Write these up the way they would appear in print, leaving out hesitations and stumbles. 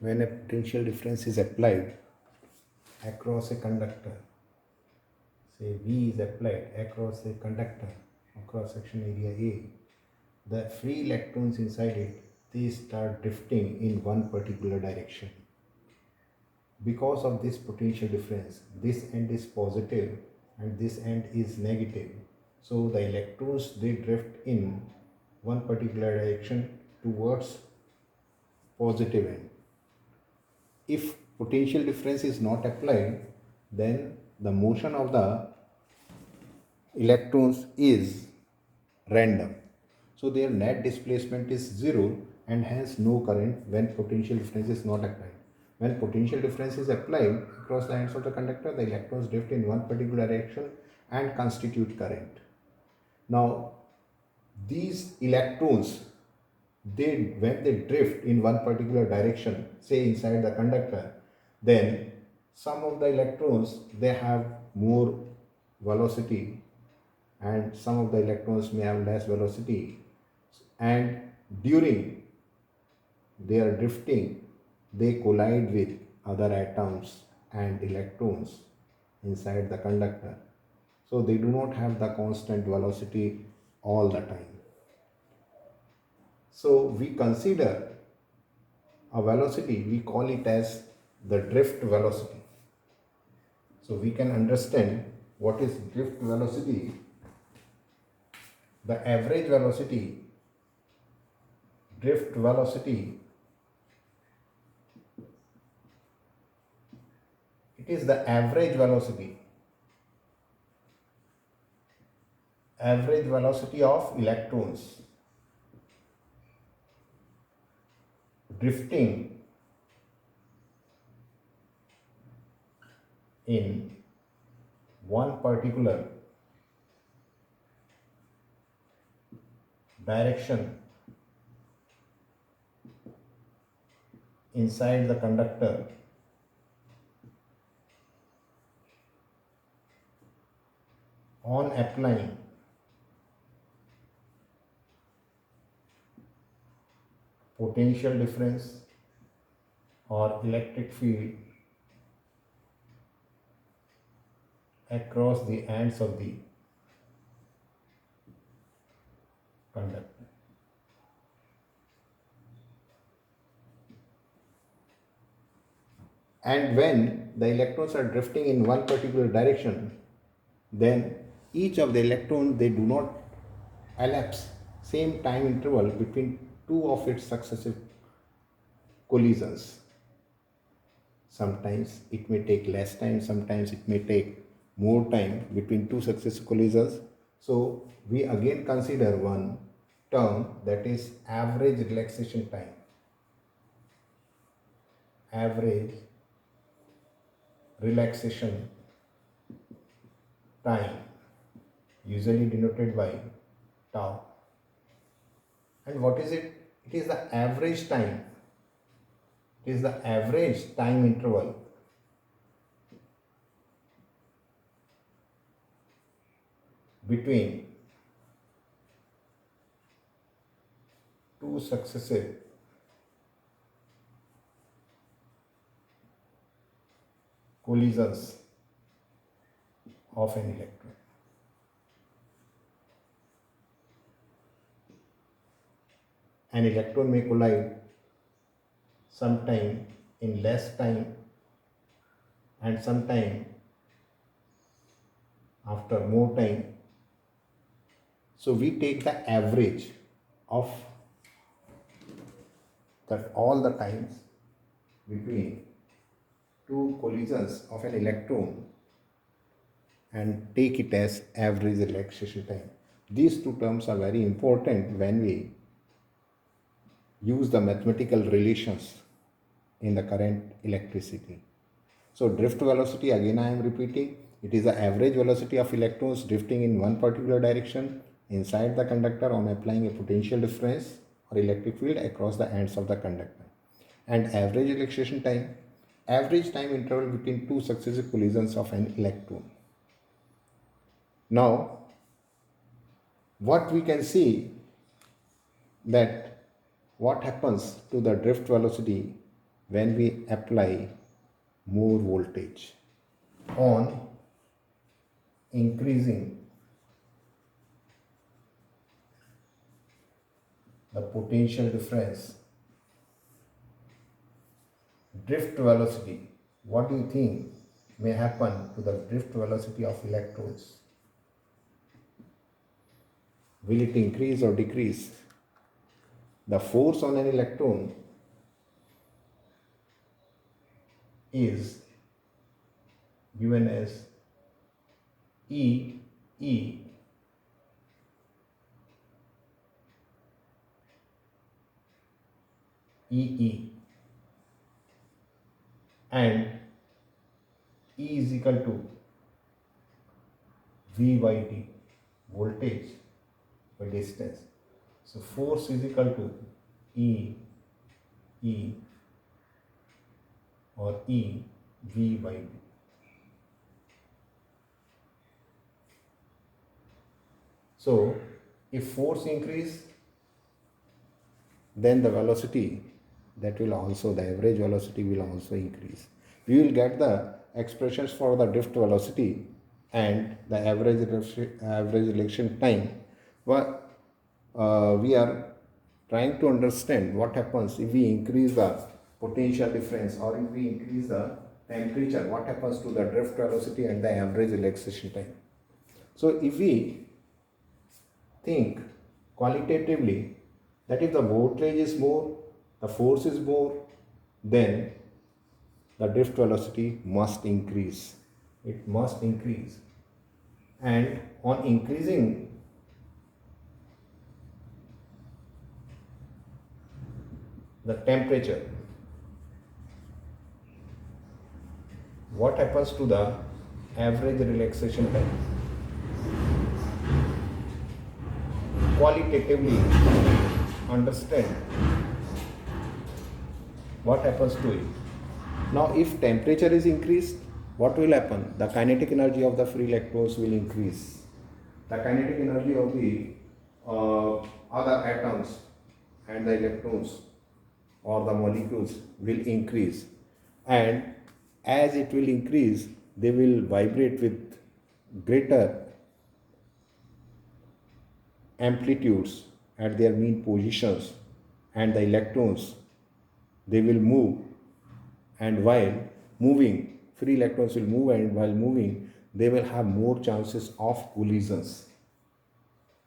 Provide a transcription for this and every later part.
when a potential difference is applied across a conductor, say V is applied across a conductor of cross section area A, the free electrons inside it, they start drifting in one particular direction. Because of this potential difference, this end is positive and this end is negative. So the electrons, they drift in one particular direction towards positive end. If potential difference is not applied, then the motion of the electrons is random. So their net displacement is zero and hence no current when potential difference is not applied. When potential difference is applied across the ends of the conductor, the electrons drift in one particular direction and constitute current. Now, these electrons, when they drift in one particular direction, say inside the conductor, then some of the electrons, they have more velocity and some of the electrons may have less velocity, and during their drifting they collide with other atoms and electrons inside the conductor, so they do not have the constant velocity all the time. So we consider a velocity, we call it as the drift velocity. So we can understand what is drift velocity. The average velocity, drift velocity, it is the average velocity of electrons drifting in one particular direction inside the conductor on applying potential difference or electric field across the ends of the conductor. And when the electrons are drifting in one particular direction, then each of the electrons, they do not elapse same time interval between two of its successive collisions. Sometimes it may take less time, sometimes it may take more time between two successive collisions. So we again consider one term, that is average relaxation time. Average relaxation time, usually denoted by tau. And what is it? It is the average time. It is the average time interval between two successive collisions of an electron. An electron may collide sometime in less time and sometime after more time. So we take the average of that all the times between two collisions of an electron and take it as average relaxation time. These two terms are very important when we use the mathematical relations in the current electricity. So drift velocity, again I am repeating, it is the average velocity of electrons drifting in one particular direction inside the conductor on applying a potential difference or electric field across the ends of the conductor. And average relaxation time, average time interval between two successive collisions of an electron. Now, what we can see that what happens to the drift velocity when we apply more voltage on increasing the potential difference, drift velocity, what do you think may happen to the drift velocity of electrons? Will it increase or decrease? The force on an electron is given as E E E E, and E is equal to V by D, voltage by distance. So force is equal to E E or E V by D. So if force increase, then the velocity, that will also, the average velocity will also increase. We will get the expressions for the drift velocity and the average reaction time. But we are trying to understand what happens if we increase the potential difference, or if we increase the temperature, what happens to the drift velocity and the average relaxation time. So if we think qualitatively, that if the voltage is more, the force is more, then the drift velocity must increase. It must increase. And on increasing the temperature, what happens to the average relaxation time? Qualitatively understand what happens to it. Now if temperature is increased, what will happen? The kinetic energy of the free electrons will increase. The kinetic energy of the other atoms and the electrons or the molecules will increase, and as it will increase, they will vibrate with greater amplitudes at their mean positions, and the electrons, they will move, and while moving, free electrons will move, and while moving they will have more chances of collisions.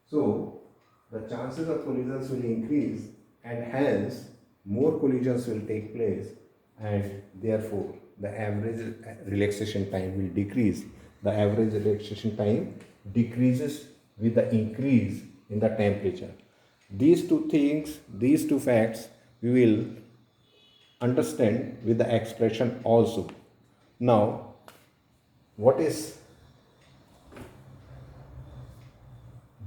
So the chances of collisions will increase, and hence more collisions will take place, and therefore the average relaxation time will decrease. The average relaxation time decreases with the increase in the temperature. These two things, these two facts, we will understand with the expression also. Now, what is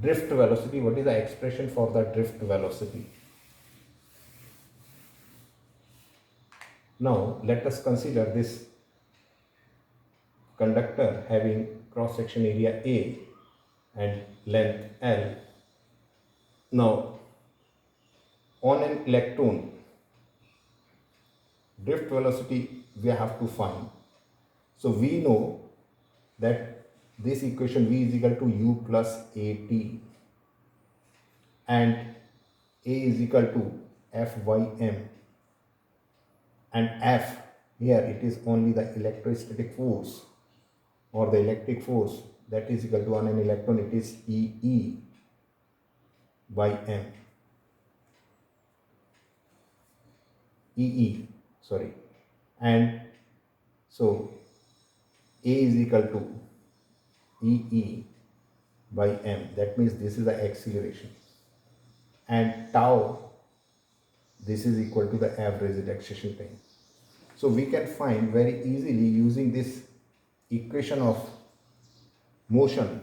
drift velocity? What is the expression for the drift velocity? Now, let us consider this conductor having cross-section area A and length L. Now, on an electron, drift velocity we have to find. So we know that this equation V is equal to U plus AT, and A is equal to F by M, and F here it is only the electrostatic force or the electric force, that is equal to, on an electron it is EE by M. EE, sorry, and so A is equal to EE by M, that means this is the acceleration, and tau, this is equal to the average relaxation time. So we can find very easily using this equation of motion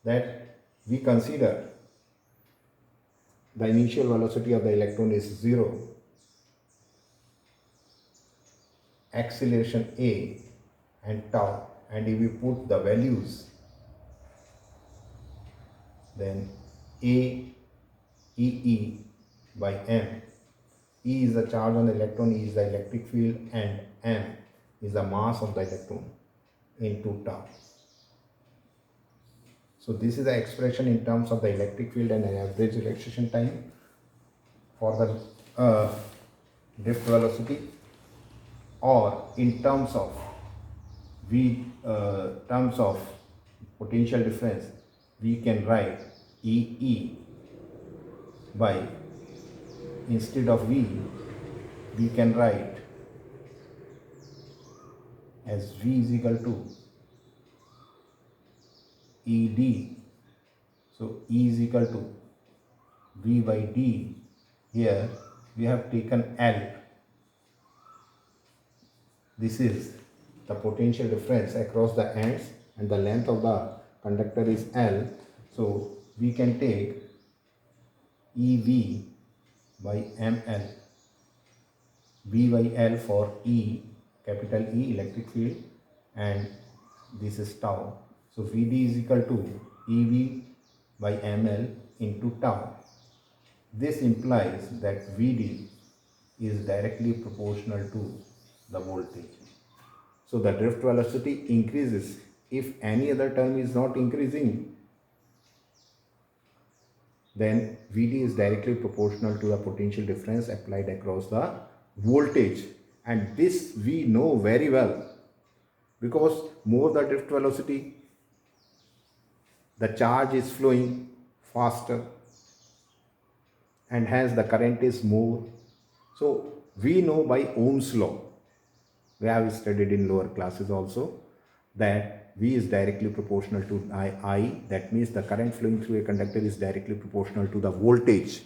that we consider the initial velocity of the electron is 0, acceleration A and tau, and if we put the values, then A EE by M E is the charge on the electron, E is the electric field, and m is the mass of the electron into tau. So this is the expression in terms of the electric field and average relaxation time for the drift velocity, or in terms of terms of potential difference, we can write E by, instead of V, we can write as V is equal to ED. So E is equal to V by D. Here we have taken L. This is the potential difference across the ends, and the length of the conductor is L. So we can take EV by ML. V by L for E, capital E, electric field, and this is tau. So Vd is equal to EV by ML into tau. This implies that Vd is directly proportional to the voltage. So the drift velocity increases if any other term is not increasing, then Vd is directly proportional to the potential difference applied across the voltage. And this we know very well, because more the drift velocity, the charge is flowing faster, and hence the current is more. So we know by Ohm's law, we have studied in lower classes also, that V is directly proportional to I. That means the current flowing through a conductor is directly proportional to the voltage.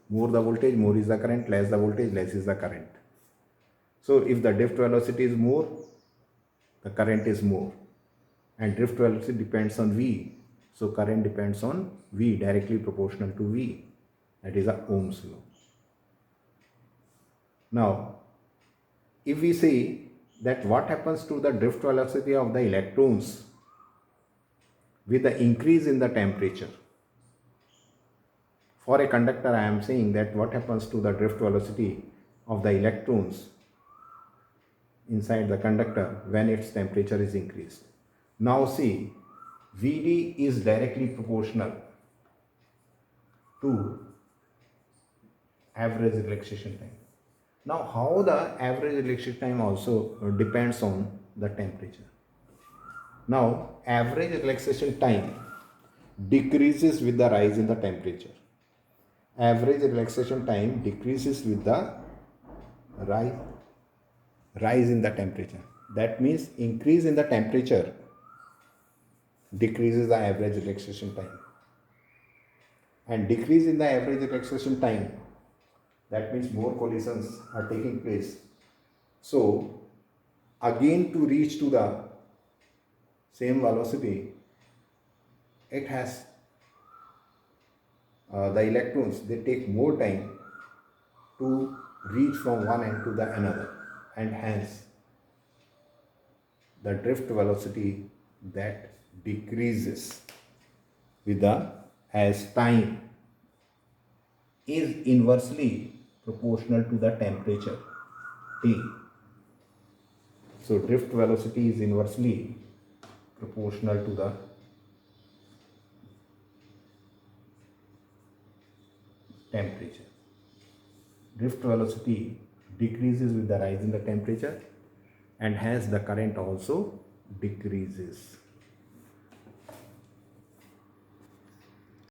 More the voltage, more is the current, less the voltage, less is the current. So if the drift velocity is more, the current is more, and drift velocity depends on V. So current depends on V, directly proportional to V. That is the Ohm's law. Now, if we say that what happens to the drift velocity of the electrons with the increase in the temperature. For a conductor, I am saying that what happens to the drift velocity of the electrons inside the conductor when its temperature is increased. Now see, Vd is directly proportional to average relaxation time. Now how the average relaxation time also depends on the temperature. Now average relaxation time decreases with the rise in the temperature. Average relaxation time decreases with the rise in the temperature. That means increase in the temperature decreases the average relaxation time, and decrease in the average relaxation time, that means more collisions are taking place. So again, to reach to the same velocity, it has the electrons, they take more time to reach from one end to the another, and hence the drift velocity that decreases with the as time is inversely proportional to the temperature T. So drift velocity is inversely proportional to the temperature. Drift velocity decreases with the rise in the temperature, and hence the current also decreases.